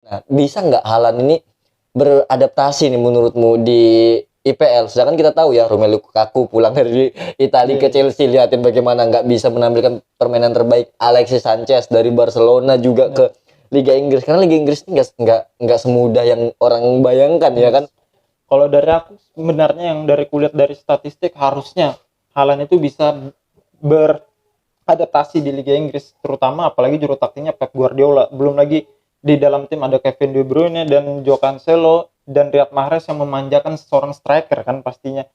Nah, bisa nggak Haaland ini beradaptasi nih menurutmu di IPL? Sedangkan kita tahu ya Romelu Lukaku pulang dari Italia ke Chelsea, lihatin bagaimana nggak bisa menampilkan permainan terbaik. Alexis Sanchez dari Barcelona juga ke Liga Inggris, karena Liga Inggris ini nggak semudah yang orang bayangkan ya kan. Kalau dari aku sebenarnya yang dari kulihat dari statistik harusnya Haaland itu bisa beradaptasi di Liga Inggris, terutama apalagi juru taktiknya Pep Guardiola. Belum lagi di dalam tim ada Kevin De Bruyne dan Joao Cancelo dan Riyad Mahrez yang memanjakan seorang striker kan pastinya.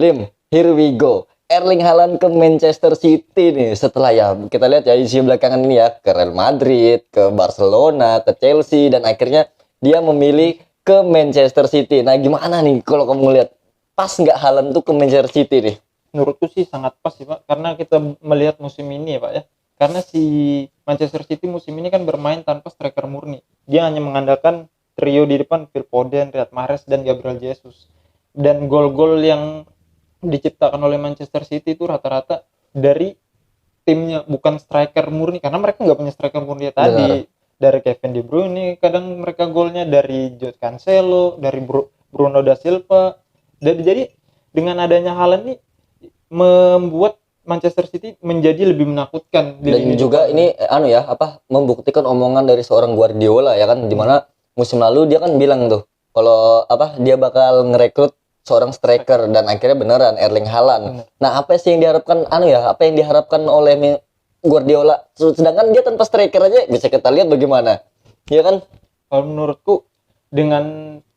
Lim, here we go. Erling Haaland ke Manchester City nih, setelah ya kita lihat ya isi belakangan ini ya ke Real Madrid, ke Barcelona, ke Chelsea, dan akhirnya dia memilih ke Manchester City. Nah gimana nih kalau kamu lihat, pas nggak Haaland tuh ke Manchester City nih? Menurutku sih sangat pas sih Pak, karena kita melihat musim ini ya Pak ya, karena si Manchester City musim ini kan bermain tanpa striker murni. Dia hanya mengandalkan trio di depan, Phil Foden, Riyad Mahrez, dan Gabriel Jesus. Dan gol-gol yang diciptakan oleh Manchester City itu rata-rata dari timnya, bukan striker murni, karena mereka nggak punya striker murni tadi. Dari Kevin De Bruyne kadang mereka golnya, dari Joao Cancelo, dari Bruno da Silva. Jadi dengan adanya Haaland nih membuat Manchester City menjadi lebih menakutkan. Dan juga ini membuktikan omongan dari seorang Guardiola ya kan, dimana musim lalu dia kan bilang tuh kalau dia bakal ngerekrut seorang striker, dan akhirnya beneran Erling Haaland. Nah, apa sih yang diharapkan apa yang diharapkan oleh Guardiola? Sedangkan dia tanpa striker aja bisa kita lihat bagaimana. Ya kan? Kalau menurutku dengan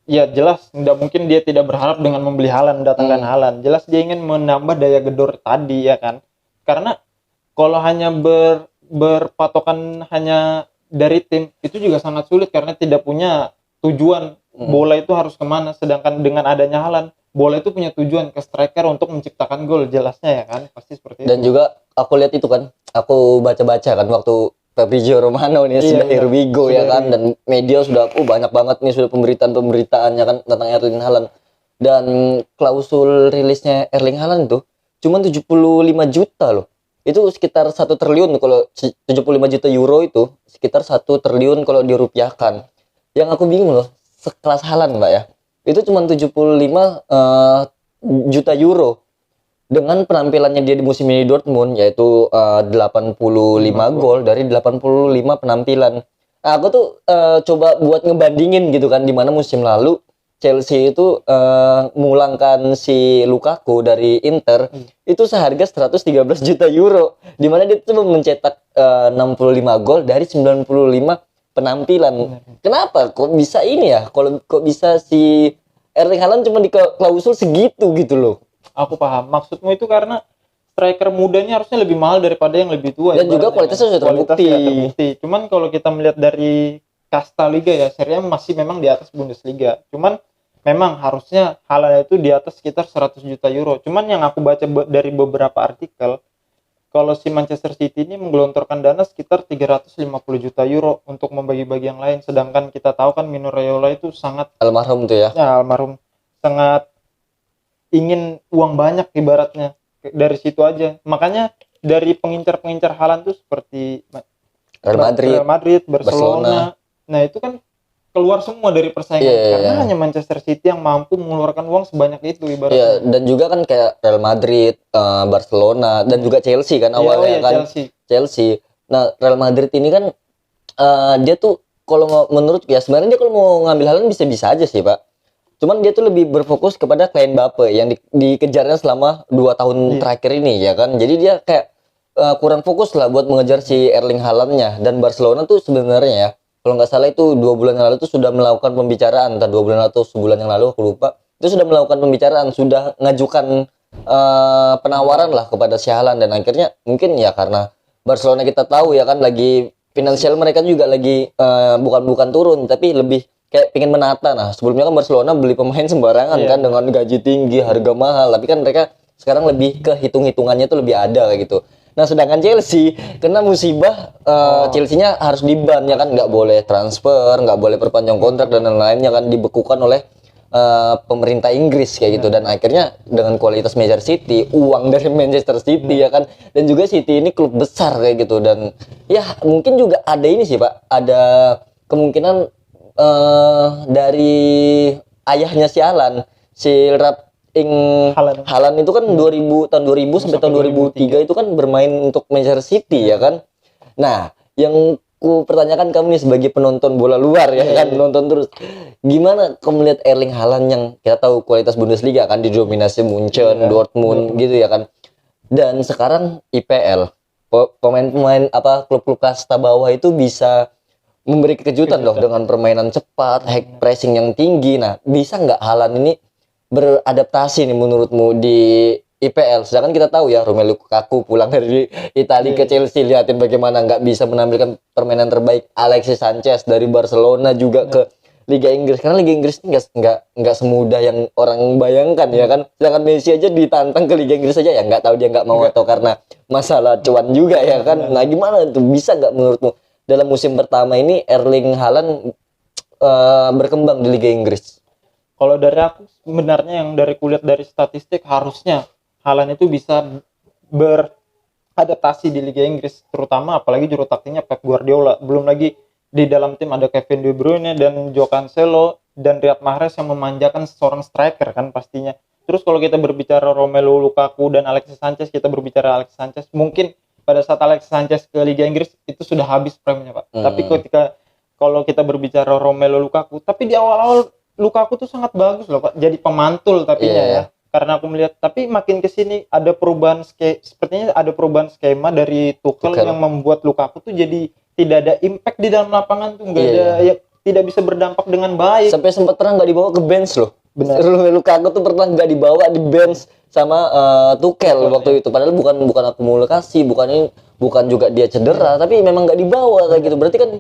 ya jelas tidak mungkin dia tidak berharap dengan membeli Haaland, mendatangkan Haaland. Jelas dia ingin menambah daya gedor tadi ya kan. Karena kalau hanya berpatokan hanya dari tim itu juga sangat sulit, karena tidak punya tujuan bola itu harus kemana. Sedangkan dengan adanya Haaland, bola itu punya tujuan ke striker untuk menciptakan gol, jelasnya ya kan, pasti seperti itu. Dan juga aku lihat itu kan, aku baca-baca kan waktu Fabrizio Romano nih sudah here we go ya kan, dan media sudah banyak banget nih sudah pemberitaan-pemberitaannya kan tentang Erling Haaland. Dan klausul rilisnya Erling Haaland tuh cuma 75 juta loh. Itu sekitar 1 triliun kalau 75 juta euro itu sekitar 1 triliun kalau dirupiahkan. Yang aku bingung loh, sekelas Haaland Mbak ya, itu cuma 75 juta euro dengan penampilannya dia di musim ini di Dortmund, yaitu 85 gol dari 85 penampilan. Nah, aku tuh coba buat ngebandingin gitu kan, dimana musim lalu Chelsea itu memulangkan si Lukaku dari Inter itu seharga 113 juta euro, dimana dia cuma mencetak 65 gol dari 95 penampilan. Kenapa kok bisa ini ya? Kok bisa si Erling Haaland cuma di klausul segitu gitu loh? Aku paham maksudmu itu, karena striker mudanya harusnya lebih mahal daripada yang lebih tua. Dan juga kualitasnya sudah terbukti. Cuman kalau kita melihat dari kasta liga ya, Serie A masih memang di atas Bundesliga. Cuman memang harusnya Haaland itu di atas sekitar 100 juta euro. Cuman yang aku baca dari beberapa artikel, kalau si Manchester City ini menggelontorkan dana sekitar 350 juta euro untuk membagi-bagi yang lain. Sedangkan kita tahu kan Mino Raiola itu sangat almarhum tuh ya. Ya, almarhum sangat ingin uang banyak ibaratnya, dari situ aja. Makanya dari pengincar-pengincar Haaland tuh seperti Real Madrid, Barcelona. Nah, itu kan keluar semua dari persaingan karena hanya Manchester City yang mampu mengeluarkan uang sebanyak itu ibaratnya. Dan juga kan kayak Real Madrid, Barcelona, dan juga Chelsea kan awalnya kan. Chelsea. Nah, Real Madrid ini kan dia tuh kalau menurut ya sebenarnya dia kalau mau ngambil Haaland bisa-bisa aja sih, Pak. Cuman dia tuh lebih berfokus kepada Kylian Mbappe yang dikejarnya selama 2 tahun terakhir ini ya kan. Jadi dia kayak kurang fokus lah buat mengejar si Erling Haaland-nya. Dan Barcelona tuh sebenarnya ya, kalau nggak salah itu 2 bulan yang lalu tuh sudah melakukan pembicaraan, entah 2 bulan atau sebulan yang lalu aku lupa. Itu sudah melakukan pembicaraan, sudah ngajukan penawaran lah kepada si Haaland. Dan akhirnya mungkin ya karena Barcelona kita tahu ya kan lagi finansial mereka juga lagi bukan turun, tapi lebih kayak pengen menata. Nah, sebelumnya kan Barcelona beli pemain sembarangan kan dengan gaji tinggi, harga mahal, tapi kan mereka sekarang lebih ke hitung-hitungannya tuh lebih ada kayak gitu. Nah sedangkan Chelsea kena musibah, Chelsea-nya harus di-ban ya kan, nggak boleh transfer, nggak boleh perpanjang kontrak dan lain-lainnya kan, dibekukan oleh pemerintah Inggris kayak gitu. Dan akhirnya dengan kualitas Manchester City, uang dari Manchester City ya kan, dan juga City ini klub besar kayak gitu. Dan ya mungkin juga ada ini sih Pak, ada kemungkinan dari ayahnya si Alan, si Haaland itu kan 2000 sampai tahun 2003 itu kan bermain untuk Manchester City ya kan. Nah, yang ku pertanyakan kamu nih sebagai penonton bola luar ya kan, nonton terus. Gimana kamu melihat Erling Haaland yang kita tahu kualitas Bundesliga kan, didominasi Munchen, Dortmund gitu ya kan. Dan sekarang IPL, pemain-pemain klub-klub kasta bawah itu bisa memberi kejutan loh dengan permainan cepat, high pressing yang tinggi. Nah, bisa nggak Haaland ini beradaptasi nih menurutmu di IPL? Sedangkan kita tahu ya Romelu Lukaku pulang dari Italia ke Chelsea, lihatin bagaimana nggak bisa menampilkan permainan terbaik. Alexis Sanchez dari Barcelona juga ke Liga Inggris, karena Liga Inggris nggak semudah yang orang bayangkan ya kan. Sedangkan Messi aja ditantang ke Liga Inggris aja ya nggak tahu dia nggak mau atau karena masalah cuan juga ya kan. Nah gimana tuh, bisa nggak menurutmu dalam musim pertama ini Erling Haaland berkembang di Liga Inggris? Kalau dari aku sebenarnya yang dari kulihat dari statistik, harusnya Haaland itu bisa beradaptasi di Liga Inggris, terutama apalagi juru taktiknya Pep Guardiola. Belum lagi di dalam tim ada Kevin De Bruyne dan Joao Cancelo dan Riyad Mahrez yang memanjakan seorang striker kan pastinya. Terus kalau kita berbicara Romelu Lukaku dan Alexis Sanchez, kita berbicara Alexis Sanchez, mungkin pada saat Alexis Sanchez ke Liga Inggris itu sudah habis prime-nya Pak. Tapi kalau kita berbicara Romelu Lukaku, tapi di awal-awal Lukaku tuh sangat bagus loh Pak, jadi pemantul tapinya ya. Karena aku melihat, tapi makin kesini ada perubahan sepertinya ada perubahan skema dari Tuchel yang membuat Lukaku tuh jadi tidak ada impact di dalam lapangan tuh, nggak ada ya, tidak bisa berdampak dengan baik. Sampai sempat pernah nggak dibawa ke bench loh. Benar. Lukaku tuh pernah nggak dibawa di bench sama Tuchel waktu itu. Padahal bukan akumulasi, bukan juga dia cedera, tapi memang nggak dibawa kayak gitu. Berarti kan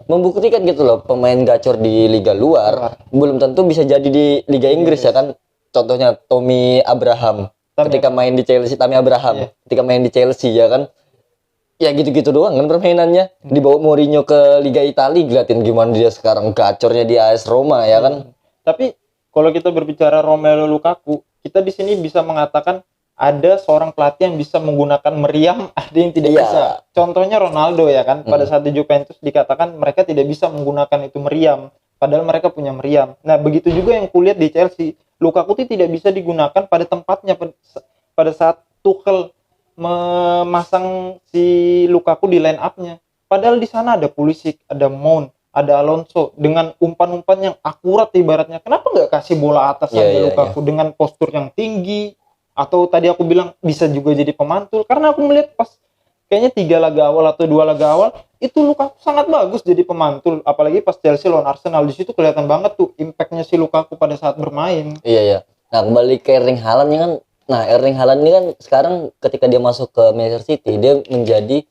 membuktikan gitu loh, pemain gacor di liga luar belum tentu bisa jadi di Liga Inggris ya kan. Contohnya Tammy Abraham ketika main di Chelsea, ketika main di Chelsea ya kan, ya gitu-gitu doang kan permainannya. Dibawa Mourinho ke Liga Italia, ngeliatin gimana dia sekarang gacornya di AS Roma ya kan. Tapi kalau kita berbicara Romelu Lukaku, kita di sini bisa mengatakan ada seorang pelatih yang bisa menggunakan meriam, ada yang tidak bisa. Contohnya Ronaldo ya kan, pada saat di Juventus dikatakan mereka tidak bisa menggunakan itu meriam, padahal mereka punya meriam. Nah begitu juga yang kulihat di Chelsea, Lukaku itu tidak bisa digunakan pada tempatnya pada saat Tuchel memasang si Lukaku di line up-nya. Padahal di sana ada Pulisic, ada Mount, ada Alonso dengan umpan-umpan yang akurat ibaratnya. Kenapa nggak kasih bola atas aja Lukaku dengan postur yang tinggi? Atau tadi aku bilang bisa juga jadi pemantul, karena aku melihat pas kayaknya 3 laga awal atau 2 laga awal itu Lukaku sangat bagus jadi pemantul, apalagi pas Chelsea lawan Arsenal, di situ kelihatan banget tuh impactnya si Lukaku pada saat bermain. Iya. Nah kembali ke Erling Haaland kan, Erling Haaland ini kan sekarang ketika dia masuk ke Manchester City, dia menjadi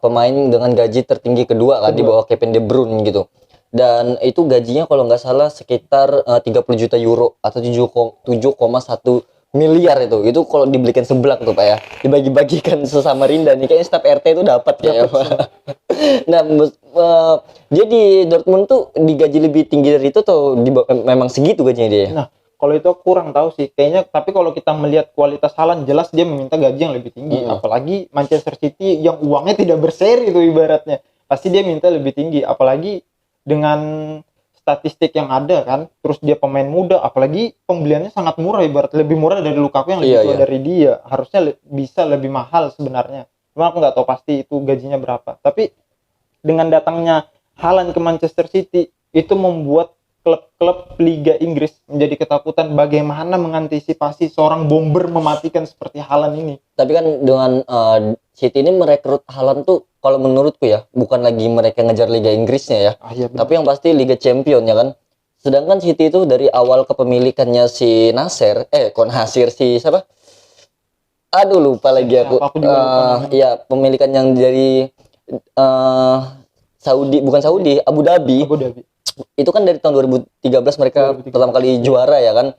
pemain dengan gaji tertinggi kedua kan, di bawah Kevin De Bruyne gitu. Dan itu gajinya kalau nggak salah sekitar 30 juta euro atau 7,1 miliar itu kalau dibelikan seblak tuh Pak ya, dibagi-bagikan sesama Rinda nih, kayaknya staf RT itu dapat ya Pak. Nah dia di Dortmund tuh digaji lebih tinggi dari itu atau memang segitu gajinya dia? Nah kalau itu aku kurang tahu sih kayaknya, tapi kalau kita melihat kualitas Haaland jelas dia meminta gaji yang lebih tinggi. Apalagi Manchester City yang uangnya tidak berseri itu ibaratnya, pasti dia minta lebih tinggi, apalagi dengan statistik yang ada kan, terus dia pemain muda, apalagi pembeliannya sangat murah, ibarat lebih murah dari Lukaku yang lebih tua dari dia, harusnya bisa lebih mahal sebenarnya. Cuma aku nggak tahu pasti itu gajinya berapa. Tapi dengan datangnya Haaland ke Manchester City itu membuat klub-klub Liga Inggris menjadi ketakutan bagaimana mengantisipasi seorang bomber mematikan seperti Haaland ini. Tapi kan dengan City ini merekrut Haaland tuh kalau menurutku ya, bukan lagi mereka ngejar Liga Inggrisnya ya, tapi yang pasti Liga Champion ya kan. Sedangkan City itu dari awal kepemilikannya si Konhasir si siapa? Aduh lupa lagi aku. Ya pemilikan yang dari Abu Dhabi. Itu kan dari tahun 2013 mereka pertama kali juara ya kan.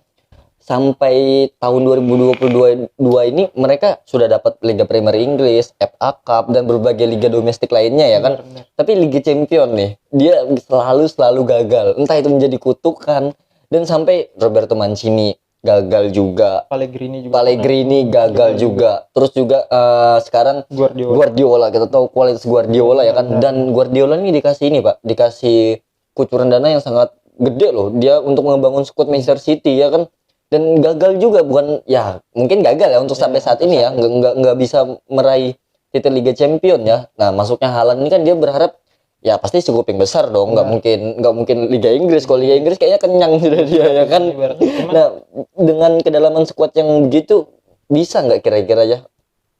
sampai tahun 2022 ini mereka sudah dapat Liga Premier Inggris, FA Cup dan berbagai liga domestik lainnya ya kan. Benar. Tapi Liga Champion nih, dia selalu gagal. Entah itu menjadi kutukan dan sampai Roberto Mancini gagal juga. Pellegrini gagal juga. Terus juga sekarang Guardiola kita tahu kualitas Guardiola ya kan. Dan Guardiola ini dikasih ini Pak, dikasih kucuran dana yang sangat gede loh. Dia untuk membangun skuad Manchester City ya kan. Dan gagal juga, bukan ya mungkin gagal ya untuk sampai saat ini ya, nggak bisa meraih titel Liga Champion ya. Nah masuknya Haaland ini kan dia berharap ya pasti cukup yang besar dong, nggak mungkin Liga Inggris. Kalau Liga Inggris kayaknya kenyang sudah dia ya kan. Nah dengan kedalaman skuad yang begitu bisa nggak kira-kira ya?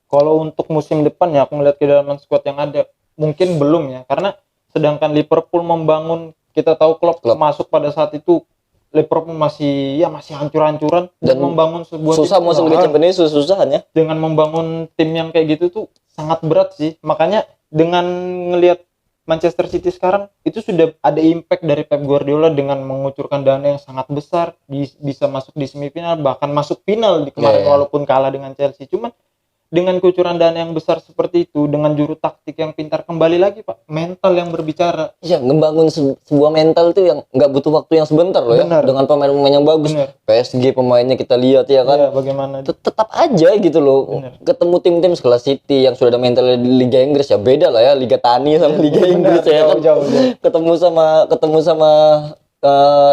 Kalau untuk musim depan ya aku melihat kedalaman skuad yang ada mungkin belum ya, karena sedangkan Liverpool membangun, kita tahu Klopp masuk pada saat itu Liverpool masih hancur-hancuran dan membangun sebuah susah mau Liga Champions susah ya. Dengan membangun tim yang kayak gitu tuh sangat berat sih. Makanya dengan ngelihat Manchester City sekarang itu sudah ada impact dari Pep Guardiola dengan mengucurkan dana yang sangat besar, bisa masuk di semifinal bahkan masuk final di kemarin walaupun kalah dengan Chelsea. Cuman dengan kucuran dana yang besar seperti itu, dengan juru taktik yang pintar, kembali lagi Pak, mental yang berbicara. Ya, ngebangun sebuah mental itu yang nggak butuh waktu yang sebentar loh ya. Dengan pemain-pemain yang bagus. PSG pemainnya kita lihat ya kan. Bagaimana? Tetap aja gitu loh. Ketemu tim-tim sekelas City yang sudah ada mental di Liga Inggris ya beda lah ya, Liga Tani sama Liga Inggris ya kan. Jauh. Ketemu sama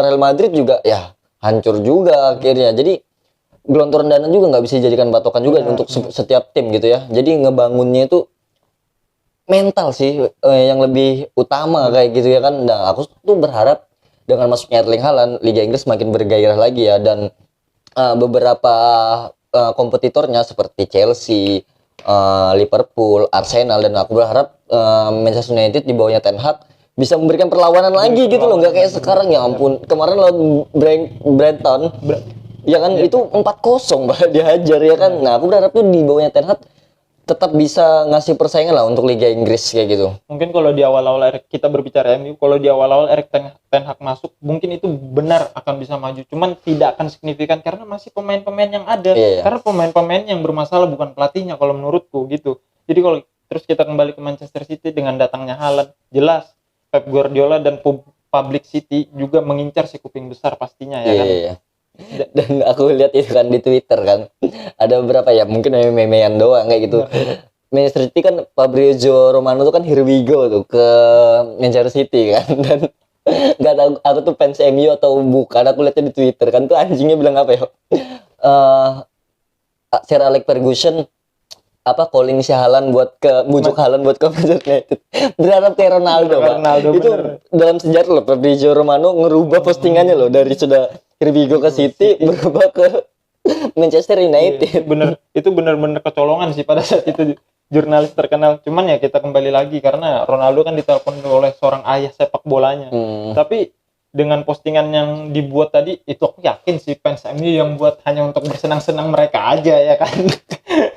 Real Madrid juga ya hancur juga akhirnya. Jadi gelontoran dana juga nggak bisa dijadikan patokan juga untuk setiap tim gitu ya. Jadi ngebangunnya itu mental sih yang lebih utama kayak gitu ya kan. Nah aku tuh berharap dengan masuknya Erling Haaland, Liga Inggris semakin bergairah lagi ya. Dan beberapa kompetitornya seperti Chelsea, Liverpool, Arsenal, dan aku berharap Manchester United di bawahnya Ten Hag bisa memberikan perlawanan lagi gitu loh. Nggak kayak sekarang ya ampun. Kemarin lawan Brighton ya kan itu 4-0 Mbak dihajar ya kan. Nah aku berharap tuh di bawahnya Ten Hag tetap bisa ngasih persaingan lah untuk Liga Inggris kayak gitu. Mungkin kalau di awal-awal kita berbicara MU, kalau di awal-awal Erik Ten Hag masuk mungkin itu benar akan bisa maju, cuman tidak akan signifikan karena masih pemain-pemain yang ada. Karena pemain-pemain yang bermasalah bukan pelatihnya kalau menurutku gitu. Jadi kalau terus kita kembali ke Manchester City dengan datangnya Haaland, jelas Pep Guardiola dan Public City juga mengincar si kuping besar pastinya ya kan. Dan aku lihat itu kan di Twitter kan ada beberapa ya mungkin meme-memean doang kayak gitu. Manchester City kan Fabrizio Romano tuh kan here we go tuh ke Manchester City kan. Dan nggak tahu aku tuh fans MU atau bukan, aku lihatnya di Twitter kan tuh anjingnya bilang apa ya, Sir Alex Ferguson calling si Haaland buat ke bujuk Haaland buat ke Manchester United. Berharap kayak Ronaldo, Pak. Itu dalam sejarah loh Fabrizio Romano ngerubah postingannya loh dari sudah Kirbigo ke City berubah ke Manchester United. Itu benar-benar kecolongan sih pada saat itu jurnalis terkenal. Cuman ya kita kembali lagi karena Ronaldo kan ditelepon oleh seorang ayah sepak bolanya. Tapi dengan postingan yang dibuat tadi itu aku yakin sih fans MU yang buat hanya untuk bersenang-senang mereka aja ya kan.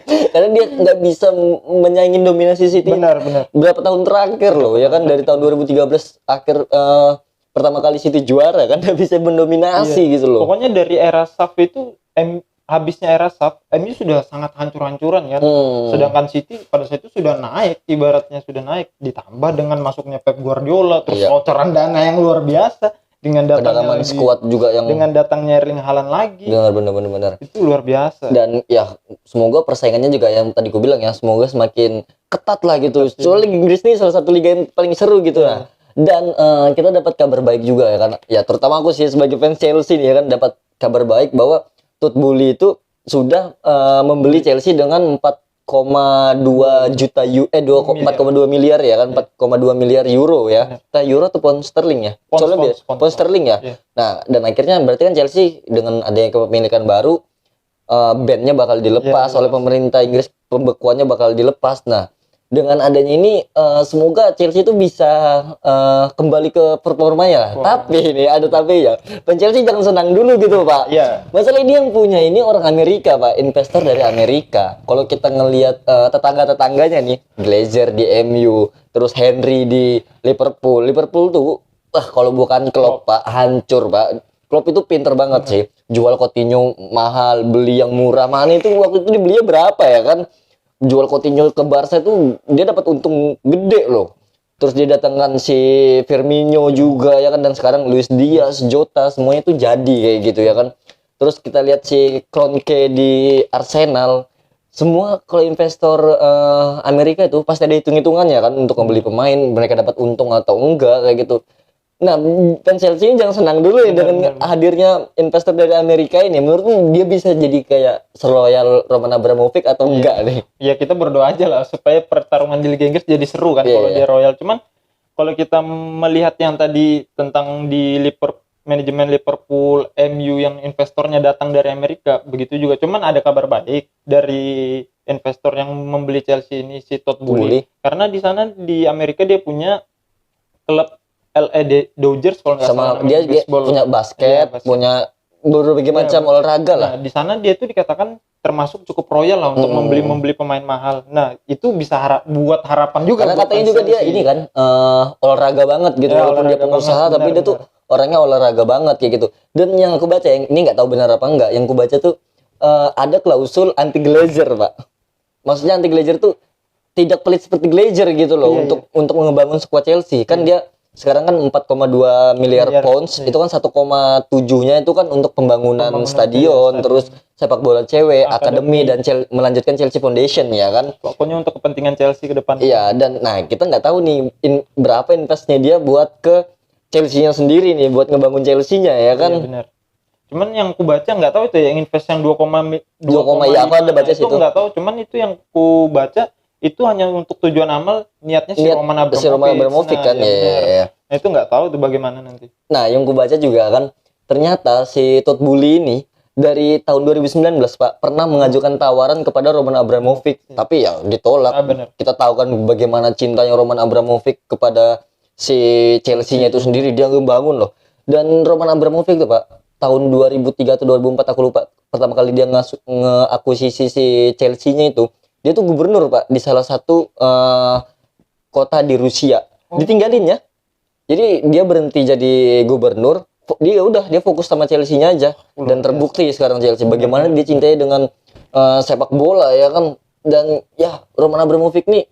Karena dia nggak bisa menyaingin dominasi City. Benar. Berapa tahun terakhir loh ya kan, dari tahun 2013 akhir pertama kali City juara kan, nggak bisa mendominasi gitu loh. Pokoknya dari era SAF itu habisnya era SAF MU sudah sangat hancur-hancuran kan. Sedangkan City pada saat itu sudah naik, ibaratnya sudah naik, ditambah dengan masuknya Pep Guardiola terus bocoran dana yang luar biasa. Dengan datangnya skuad juga yang dengan datangnya Erling Haaland lagi. Benar. Itu luar biasa. Dan ya semoga persaingannya juga yang tadi gue bilang ya, semoga semakin ketat lah gitu. Soalnya Liga Inggris ini salah satu liga yang paling seru gitu lah. Dan kita dapat kabar baik juga ya kan. Ya terutama aku sih sebagai fans Chelsea nih ya kan, dapat kabar baik bahwa Todd Boehly itu sudah membeli Chelsea dengan 4,2 juta 4,2 miliar ya kan, 4,2 miliar euro ya. Kita euro atau pound sterling ya? Pound sterling ya. Nah, dan akhirnya berarti kan Chelsea dengan adanya kepemilikan baru, bandnya bakal dilepas oleh pemerintah Inggris, pembekuannya bakal dilepas. Nah, dengan adanya ini semoga Chelsea itu bisa kembali ke performanya. Tapi ini ada tapi ya, Chelsea jangan senang dulu gitu Pak. Masalah ini yang punya ini orang Amerika Pak, investor dari Amerika. Kalau kita ngelihat tetangga-tetangganya nih, Glazer di MU, terus Henry di Liverpool tuh kalau bukan Klopp Pak, hancur Pak. Klopp itu pinter banget sih, jual Coutinho mahal, beli yang murah. Mana itu waktu itu dibelinya berapa ya kan? Jual Coutinho ke Barca itu dia dapat untung gede loh. Terus dia datangkan si Firmino juga ya kan, dan sekarang Luis Diaz, Jota semuanya itu jadi kayak gitu ya kan. Terus kita lihat si Kroenke di Arsenal. Semua kalau investor Amerika itu pasti ada hitung-hitungannya kan untuk membeli pemain, mereka dapat untung atau enggak kayak gitu. Nah, fans Chelsea ini jangan senang dulu ya dengan hadirnya investor dari Amerika ini. Menurutmu dia bisa jadi kayak seloyal Roman Abramovich atau enggak nih? Ya kita berdoa aja lah supaya pertarungan di Liga Inggris jadi seru kan kalau dia royal. Cuman kalau kita melihat yang tadi tentang di Liverpool, manajemen Liverpool, MU yang investornya datang dari Amerika, begitu juga. Cuman ada kabar baik dari investor yang membeli Chelsea ini, si Todd Boehly. Karena di sana di Amerika dia punya klub LA Dodgers kalau nggak salah. Dia punya basket, punya berbagai macam olahraga lah. Nah, di sana dia tuh dikatakan termasuk cukup royal lah untuk membeli pemain mahal. Nah, itu bisa buat harapan juga. Karena katanya juga dia ini kan olahraga banget gitu, walaupun dia pengusaha tapi dia tuh orangnya olahraga banget kayak gitu. Dan yang aku baca, yang ini nggak tahu benar apa enggak, yang aku baca tuh ada klausul anti Glazer, Pak. Maksudnya anti Glazer tuh tidak pelit seperti Glazer gitu loh, untuk mengembangun skuad Chelsea. Kan dia sekarang kan 4,2 miliar pounds, itu kan 1,7-nya itu kan untuk pembangunan stadion, terus sepak bola cewek, akademi dan melanjutkan Chelsea Foundation ya kan. Pokoknya untuk kepentingan Chelsea ke depan. Iya, dan nah kita nggak tahu nih berapa investnya dia buat ke Chelsea-nya sendiri nih, buat ngebangun Chelsea-nya ya kan. Iya benar. Cuman yang ku baca nggak tahu itu yang invest yang 2, ya aku ada baca situ. Nggak tahu, cuman itu yang ku baca itu hanya untuk tujuan amal, niatnya si Roman Abramovich kan ya. Nah, itu nggak tahu tuh bagaimana nanti. Nah, yang ku baca juga kan ternyata si Todd Boehly ini dari tahun 2019 Pak pernah mengajukan tawaran kepada Roman Abramovich, tapi ya ditolak. Kita tahu kan bagaimana cintanya Roman Abramovich kepada si Chelsea-nya itu sendiri, dia ngebangun loh. Dan Roman Abramovich tuh Pak tahun 2003 atau 2004 aku lupa, pertama kali dia ngeakuisisi si Chelsea-nya itu, dia tuh gubernur Pak di salah satu kota di Rusia. Ditinggalin ya. Jadi dia berhenti jadi gubernur, dia fokus sama Chelsea-nya aja. Dan terbukti sekarang Chelsea bagaimana dia cintai dengan sepak bola ya kan. Dan ya Roman Abramovich nih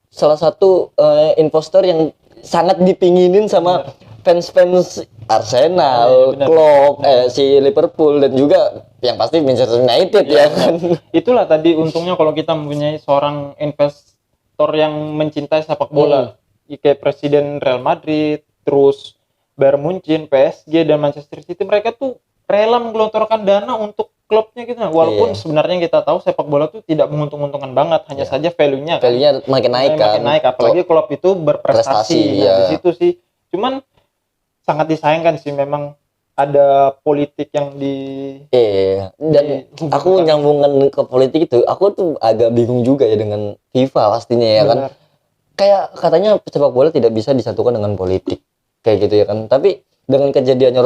salah satu investor yang sangat dipinginin sama fans-fans Arsenal, Klopp, si Liverpool, dan juga yang pasti Manchester United ya kan. Itulah tadi untungnya kalau kita mempunyai seorang investor yang mencintai sepak bola. Kayak presiden Real Madrid, terus Bayern Munchen, PSG, dan Manchester City, mereka tuh rela menggelontorkan dana untuk klubnya gitu. Walaupun sebenarnya kita tahu sepak bola tuh tidak menguntung-untungkan banget, hanya saja value-nya kan. Value-nya makin naik kan. Apalagi klub itu berprestasi. Di situ sih. Cuman sangat disayangkan sih memang ada politik yang dan aku nyambungkan ke politik itu, aku tuh agak bingung juga ya dengan FIFA pastinya ya kan. Kayak katanya sepak bola tidak bisa disatukan dengan politik kayak gitu ya kan. Tapi dengan kejadiannya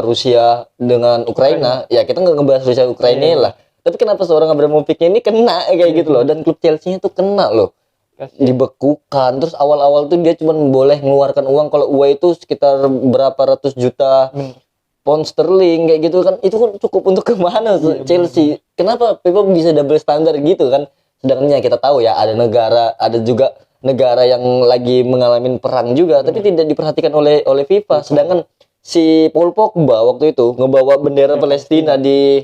Rusia dengan Ukraina, ya kita nggak ngebahas Rusia Ukraina lah. Tapi kenapa seorang Abramovich ini kena kayak gitu loh, dan klub Chelsea-nya tuh kena loh. Dibekukan. Terus awal-awal tuh dia cuma boleh mengeluarkan uang kalau UA itu sekitar berapa ratus juta pound sterling kayak gitu kan. Itu kan cukup untuk kemana Chelsea? Kenapa FIFA bisa double standar gitu kan? Sedangkan kita tahu ya ada juga negara yang lagi mengalami perang juga, tapi tidak diperhatikan oleh FIFA. Sedangkan si Paul Pogba waktu itu ngebawa bendera Palestina di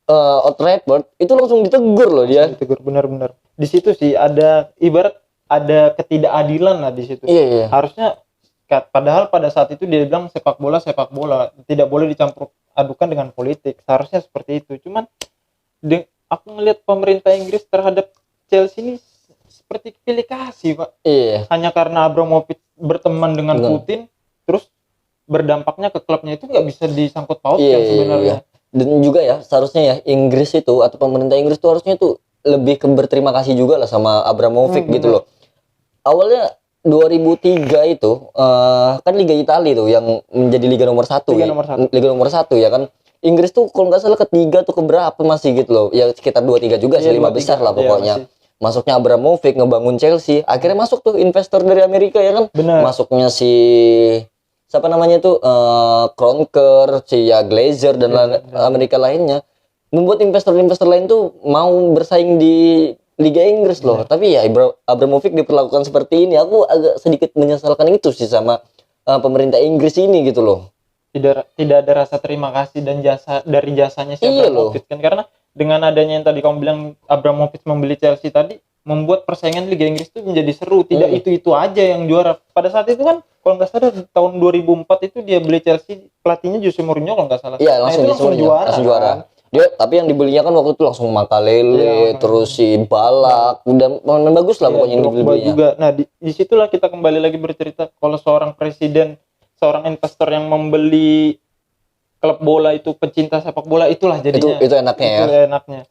Old Trafford, itu langsung ditegur loh dia. Ditegur benar-benar. Di situ sih ada ibarat ada ketidakadilan lah di situ. Iya. Harusnya padahal pada saat itu dia bilang sepak bola tidak boleh dicampur adukan dengan politik. Seharusnya seperti itu. Cuman aku ngelihat pemerintah Inggris terhadap Chelsea ini seperti pilih kasih Pak. Hanya karena Abramovich berteman dengan Putin, terus berdampaknya ke klubnya itu nggak bisa disangkut pautkan sebenarnya. Dan juga ya seharusnya ya Inggris itu atau pemerintah Inggris itu harusnya tuh lebih berterima kasih juga lah sama Abramovich gitu loh. Awalnya 2003 itu kan Liga Italia tuh yang menjadi Liga nomor 1 Liga nomor 1 ya kan. Inggris tuh kalau nggak salah ketiga tuh keberapa masih gitu loh. Ya sekitar 2-3 juga sih, 5 besar lah pokoknya. Masuknya Abramovich ngebangun Chelsea, akhirnya masuk tuh investor dari Amerika ya kan. Masuknya si siapa namanya tuh Kroenke, si ya Glazer dan Amerika lainnya membuat investor-investor lain tuh mau bersaing di Liga Inggris loh. Tapi ya Abramovich diperlakukan seperti ini. Aku agak sedikit menyesalkan itu sih sama pemerintah Inggris ini gitu loh. Tidak ada rasa terima kasih dan jasanya si Abramovich kan, karena dengan adanya yang tadi kamu bilang Abramovich membeli Chelsea tadi membuat persaingan Liga Inggris itu menjadi seru. Tidak itu aja yang juara. Pada saat itu kan kalau nggak salah tahun 2004 itu dia beli Chelsea, pelatihnya Jose Mourinho kalau nggak salah. Iya, langsung juara. Dia tapi yang dibelinya kan waktu itu langsung Makalele, terus si Balak, udah pemain bagus lah pokoknya yang dibelinya. Juga. Nah, disitulah kita kembali lagi bercerita kalau seorang presiden, seorang investor yang membeli klub bola itu pecinta sepak bola, itulah jadinya. Itu enaknya ya. Itu enaknya.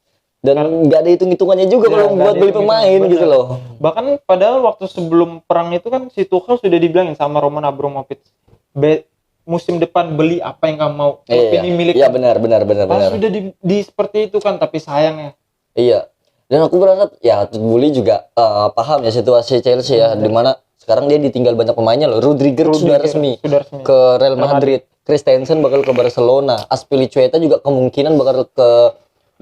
Dan nggak ada hitung-hitungannya juga kalau buat beli pemain gitu loh. Bahkan padahal waktu sebelum perang itu kan si Tuchel sudah dibilangin sama Roman Abramovich, musim depan beli apa yang kamu mau. Ini milik. Iya benar. Sudah di seperti itu kan, tapi sayangnya. Iya. Dan aku berharap ya Bully juga paham ya situasi Chelsea ya, dimana sekarang dia ditinggal banyak pemainnya loh. Rudiger sudah resmi ke Real Madrid. Christensen bakal ke Barcelona. Azpilicueta juga kemungkinan bakal ke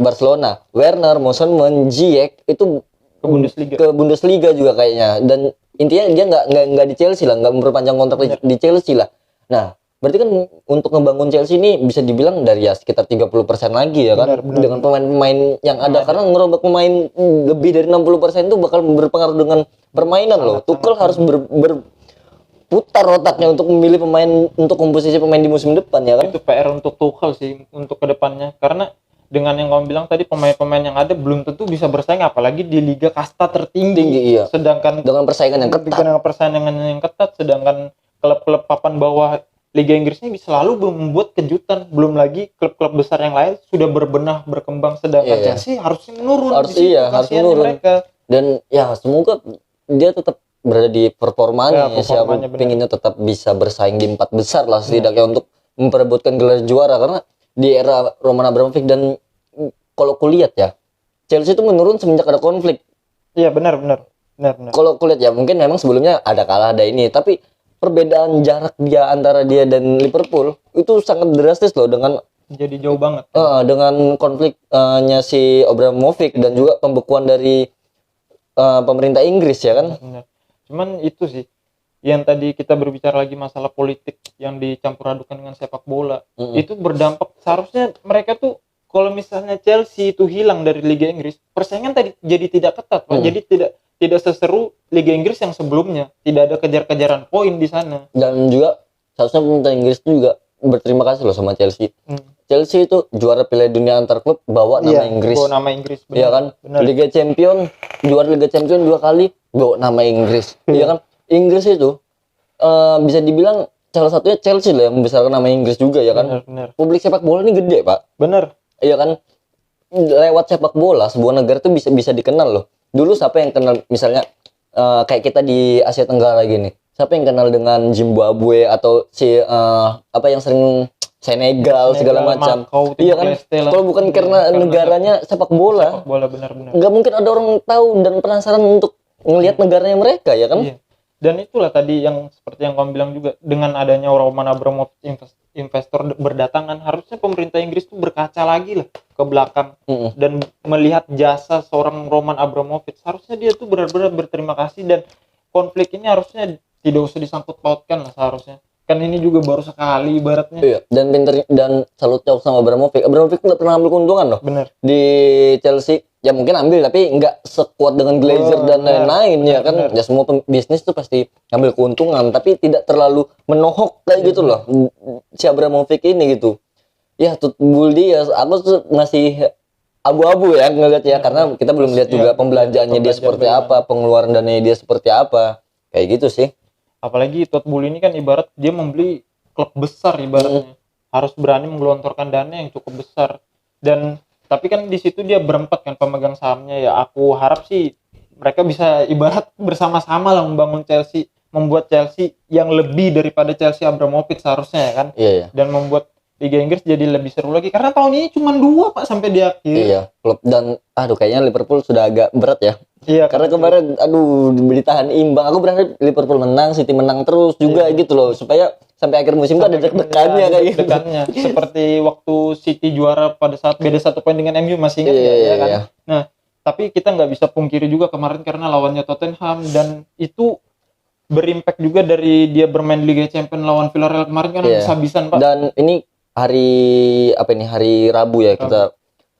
Barcelona. Werner, Mosenman, Ziyech itu ke Bundesliga juga kayaknya. Dan intinya dia nggak di Chelsea lah, nggak memperpanjang kontrak di Chelsea lah. Nah, berarti kan untuk ngebangun Chelsea ini bisa dibilang dari ya sekitar 30% lagi ya kan, dengan pemain-pemain yang ada. Karena ngerobak pemain lebih dari 60% itu bakal berpengaruh dengan permainan loh. Tuchel harus berputar otaknya untuk memilih pemain untuk komposisi pemain di musim depan ya kan. Itu PR untuk Tuchel sih untuk kedepannya, karena dengan yang kamu bilang tadi pemain-pemain yang ada belum tentu bisa bersaing apalagi di liga kasta tertinggi. Iya. Sedangkan dengan persaingan yang ketat. Sedangkan klub-klub papan bawah Liga Inggris ini selalu membuat kejutan. Belum lagi klub-klub besar yang lain sudah berkembang, sedangkan Chelsea harusnya menurun. Harus menurun. Mereka. Dan ya semoga dia tetap berada di performanya. Siapa pinginnya tetap bisa bersaing di 4 besar lah setidaknya untuk memperebutkan gelar juara, karena di era Roman Abramovich dan kalau kulihat ya Chelsea itu menurun semenjak ada konflik. Iya benar. Kalau kulihat ya mungkin memang sebelumnya ada kalah ada ini, tapi perbedaan jarak dia antara dia dan Liverpool itu sangat drastis loh, dengan jadi jauh banget. Dengan konfliknya si Abramovich dan juga pembekuan dari pemerintah Inggris ya kan. Benar. Cuman itu sih yang tadi kita berbicara lagi masalah politik yang dicampur adukan dengan sepak bola, itu berdampak. Seharusnya mereka tuh kalau misalnya Chelsea itu hilang dari Liga Inggris, persaingan tadi jadi tidak ketat, Pak. Jadi tidak seseru Liga Inggris yang sebelumnya, tidak ada kejar-kejaran poin di sana. Dan juga seharusnya pemerintah Inggris itu juga berterima kasih loh sama Chelsea. Chelsea itu juara Piala Dunia antar klub bawa nama Inggris. Bawa nama Inggris, benar. Iya kan? Benar. Juara Liga Champion 2 kali bawa nama Inggris. Iya kan? Inggris itu bisa dibilang salah satunya Chelsea lah yang membesarkan nama Inggris juga ya kan. Benar. Publik sepak bola ini gede, Pak. Benar. Iya kan? Lewat sepak bola sebuah negara tuh bisa dikenal loh. Dulu siapa yang kenal misalnya kayak kita di Asia Tenggara gini. Siapa yang kenal dengan Zimbabwe atau si yang sering Senegal segala macam. Iya kan? Kalau bukan karena negaranya sepak bola. Sepak bola benar-benar. Nggak mungkin ada orang tahu dan penasaran untuk ngelihat negaranya mereka ya kan? Iya. Dan itulah tadi yang seperti yang kamu bilang juga, dengan adanya Roman Abramovich investor berdatangan, harusnya pemerintah Inggris itu berkaca lagi lah ke belakang dan melihat jasa seorang Roman Abramovich. Harusnya dia tuh benar-benar berterima kasih, dan konflik ini harusnya tidak usah disangkut pautkan lah seharusnya. Kan ini juga baru sekali ibaratnya. Iya, dan pinter dan salut jauh sama Abramovich. Abramovich nggak pernah ambil keuntungan loh. Bener. Di Chelsea ya mungkin ambil tapi nggak sekuat dengan Glazer dan lain-lain ya kan. Ya semua bisnis tuh pasti ambil keuntungan, tapi tidak terlalu menohok kayak gitu loh. Si Abramovich ini gitu. Ya Bully ya aku tuh ngasih abu-abu ya ngeliat ya, karena kita belum lihat juga pembelanjaannya dia seperti apa, pengeluaran dananya dia seperti apa. Kayak gitu sih. Apalagi Todd Boehly ini kan ibarat dia membeli klub besar ibaratnya. Harus berani menggelontorkan dana yang cukup besar. Dan tapi kan di situ dia berempat kan pemegang sahamnya ya. Aku harap sih mereka bisa ibarat bersama-sama lah membangun Chelsea, membuat Chelsea yang lebih daripada Chelsea Abramovich seharusnya ya kan. Iya. Dan membuat Liga Inggris jadi lebih seru lagi, karena tahun ini cuma 2 Pak sampai di akhir. Iya, klub dan kayaknya Liverpool sudah agak berat ya. Iya, karena kemarin ditahan imbang. Aku berharap Liverpool menang, City menang terus juga gitu loh, supaya sampai akhir musim tuh ada deg-degannya kayak gitu. Deg-degannya. Seperti waktu City juara pada saat beda 1 poin dengan MU, masih ingat Iya, ya kan? iya. Nah, tapi kita nggak bisa pungkiri juga kemarin karena lawannya Tottenham, dan itu berimpact juga dari dia bermain Liga Champions lawan Villarreal kemarin kan Iya. habis-habisan, Pak. Dan ini hari Rabu ya, kita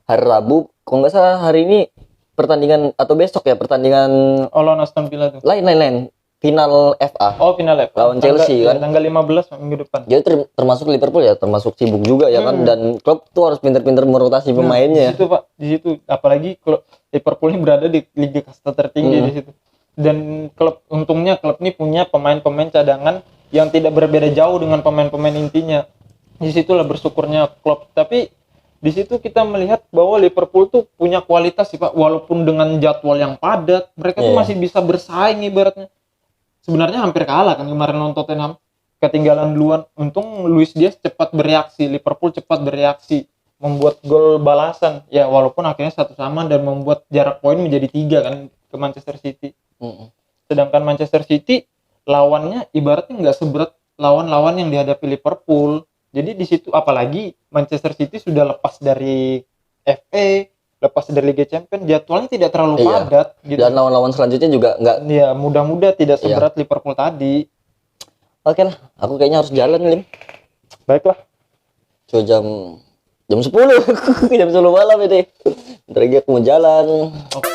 hari Rabu, kalau nggak salah hari ini pertandingan atau besok ya pertandingan Lawan Aston Villa tuh. lain final FA. Oh, final ya. Lawan Chelsea kan. Tanggal 15 minggu depan. Jadi termasuk Liverpool ya, termasuk sibuk juga ya kan, dan klub tuh harus pinter-pinter merotasi pemainnya. Di situ, Pak, di situ apalagi klub Liverpool ini berada di liga kasta tertinggi di situ. Dan untungnya klub ini punya pemain-pemain cadangan yang tidak berbeda jauh dengan pemain-pemain intinya. Di situlah bersyukurnya klub. Tapi di situ kita melihat bahwa Liverpool tuh punya kualitas sih, Pak, walaupun dengan jadwal yang padat, mereka tuh masih bisa bersaing ibaratnya. Sebenarnya hampir kalah kan kemarin lawan Tottenham, ketinggalan duluan. Untung Luis Diaz cepat bereaksi, Liverpool cepat bereaksi, membuat gol balasan. Ya walaupun akhirnya 1-1 dan membuat jarak poin menjadi 3 kan ke Manchester City. Sedangkan Manchester City lawannya ibaratnya nggak seberat lawan-lawan yang dihadapi Liverpool. Jadi di situ apalagi Manchester City sudah lepas dari FA, lepas dari Liga Champions, jadwalnya tidak terlalu padat gitu. Dan lawan-lawan selanjutnya juga nggak mudah-mudah tidak seberat Liverpool tadi. Oke lah, aku kayaknya harus jalan, Lim. Baiklah. So jam 10 jam 10 malam ini. Bentar lagi aku mau jalan. Oke.